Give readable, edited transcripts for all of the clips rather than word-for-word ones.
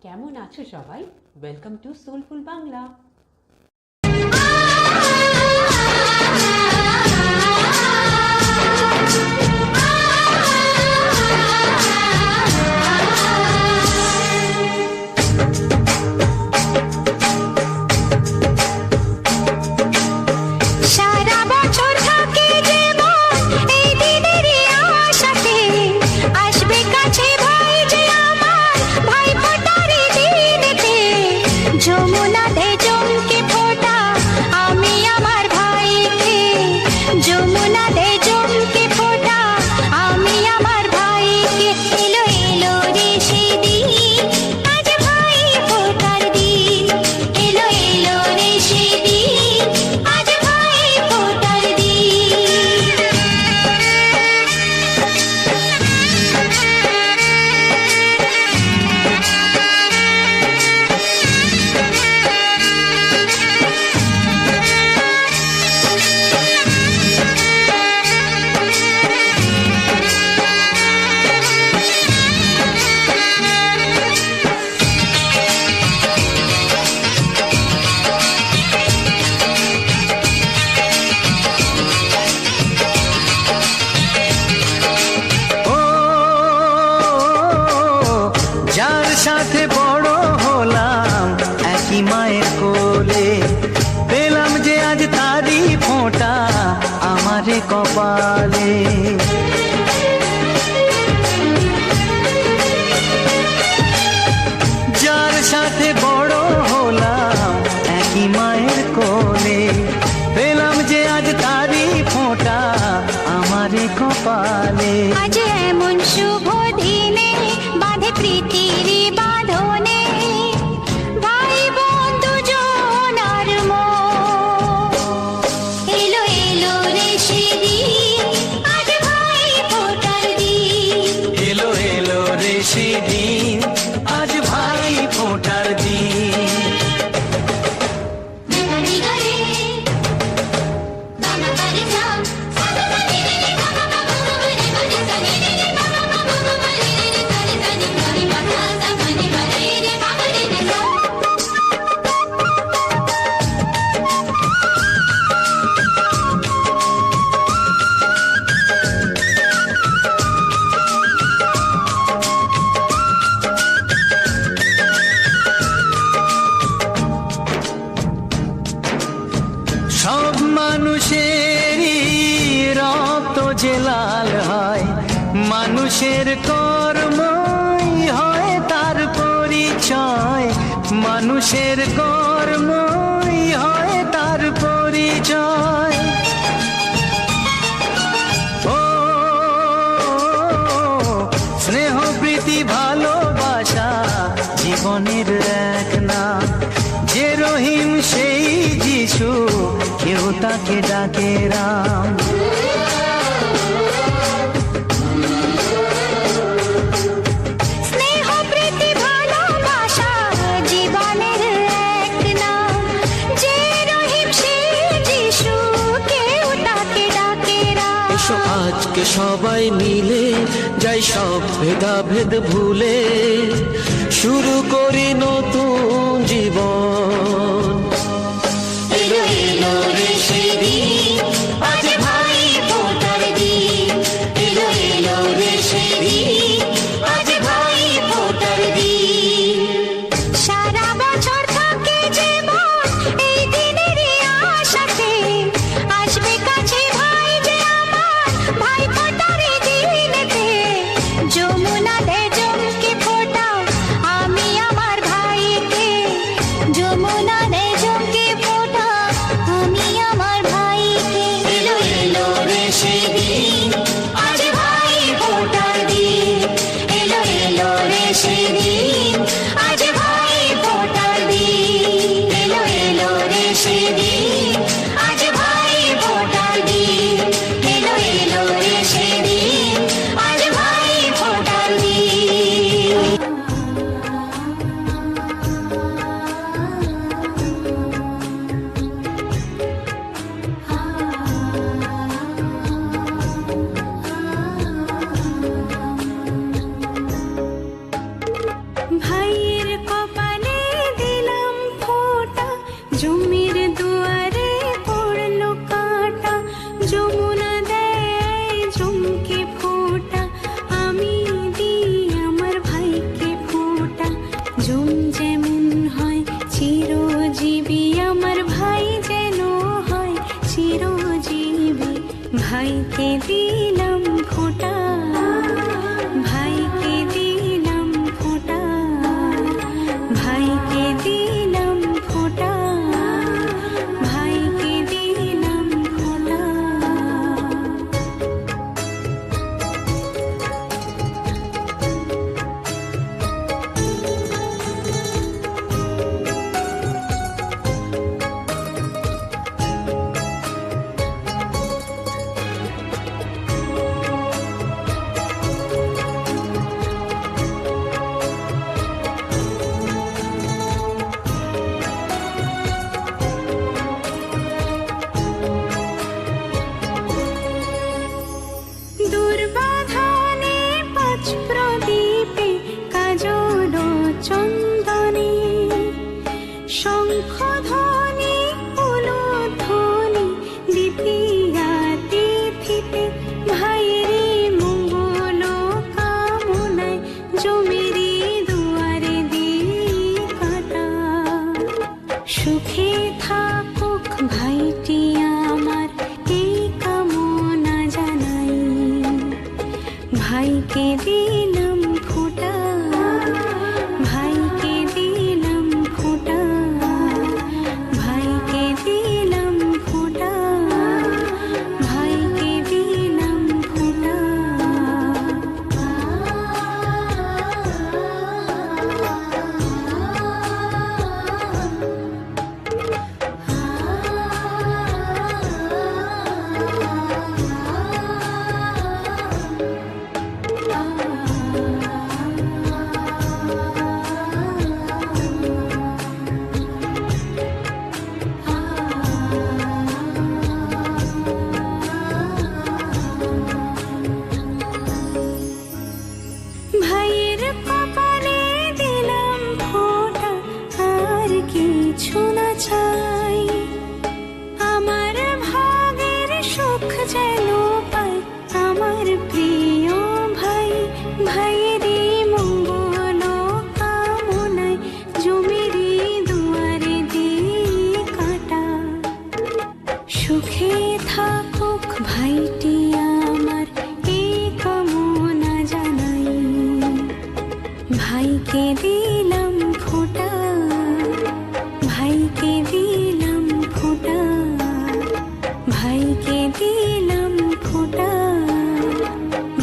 কেমন আছো সবাই? Welcome to soulful Bangla. সাথে বড় হলাম একই মায়ের কোলে, পেলাম যে আজ তারি ফোঁটা আমারে কপালে। যার সাথে বড় হলাম একই মায়ের কোলে, পেলাম যে আজ তারি ফোঁটা আমারে কপালে। আজ এমন শুভ দিনে বাঁধে প্রীতির বাঁধনে, ভাই বন্ধু জনার মন। এলো এলো রে সেদিন, আজ ভাই ফোঁটার দিন। এলো এলো রে সেদিন, আজ ভাই ফোঁটার দিন। সব মানুষেরই রক্ত যে লাল হয়, মানুষের কর্মই হয় তার পরিচয়। মানুষের কর্মই হয় তার পরিচয়। ও স্নেহ প্রীতি ভালোবাসা জীবনের এক নাম। যে রহিম সেই যিশু, কেউ তাকে ডাকে রাম। স্নেহ প্রীতি ভালোবাসা জীবনের এক নাম। যে রহিম সেই যিশু, কেউ তাকে ডাকে রাম। এসো আজকে সবাই মিলে যাই সব ভেদাভেদ ভুলে, শুরু করি নতুন জীবন। এলো এলো রে সেদিন, আজ ভাই ফোঁটার দিন। এলো এলো রে সেদিন, আজ ভাই ফোঁটার দিন। সারা বছর থাকে জীবন এই দিনেরই আশাতে, আসবে কাছে ভাই যে আমার, ভাই ফোঁটার দিনেতে। যমুনা দে জমকে ফোঁটা আমি আমার ভাইকে, যমুনা দে জমকে ফোঁটা আমি আমার ভাইকে। এলো এলো রে সেদিন, আজ ভাই ফোঁটার দিন। এলো এলো রে সেদিন, আজ ভাই ফোঁটার দিন। এলো এলো রে সেদিন, আজ ভাই ফোঁটার দিন। এলো এলো রে সেদিন, আজ ভাই ফোঁটার দিন। ভাইয়ের দিলাম ফোঁটা, ভাইকে দিলাম ফোঁটা, ভাইকে দিলাম ফোঁটা, ভাইকে দিলাম ফোঁটা। দুর্বাধনে পাঁচ প্রদীপে কাজল চন্দনে, শঙ্খধ্বনি উলুধ্বনি দিতিয়া তিথিতে, ভাইরে মঙ্গল কামনায় জমিরে দুয়ারে দিই কাটা। সুখে থাকুক ভাইটি আমার, এই কামনা জানাই। ভাইকে দিলাম ফোঁটা, ভাইকে দিলাম ফোঁটা, ভাইকে দিলাম ফোঁটা, ভাইকে দিলাম ফোঁটা। ভাইয়ের কপালে দিলাম ফোঁটা, আর কিছু না চাই। আমার ভাগের সুখ যেন পাই আমার প্রিয় ভাই। ভাইয়েরই মঙ্গল কামনায় জমিরে দুয়ারে দিই কাটা। সুখে থাকুক ভাইটি আমার, এই কামনা জানাই। ভাইকে দিলাম ফোঁটা, ভাইকে দিলাম ফোঁটা, ভাইকে দিলাম ফোঁটা,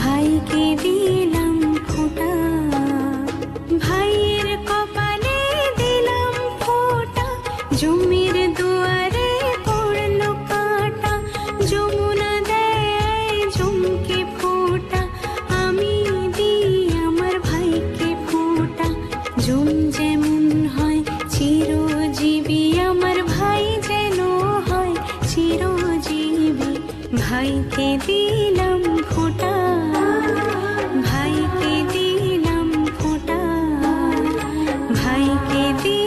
ভাইকে দিলাম ফোঁটা। ভাইয়ের কপালে দিলাম ফোঁটা, জমির দুয়ারে পড়ল কাঁটা। যমুনা দেয় জমকে ফোঁটা, আমি দিই আমার ভাইকে ফোঁটা। জম যেমন হয় চিরজীবী, আমার ভাই যেন হয় চিরজীবী। ভাইকে দিলাম ফোঁটা, ভাইকে দিলাম ফোঁটা, ভাইকে দিলাম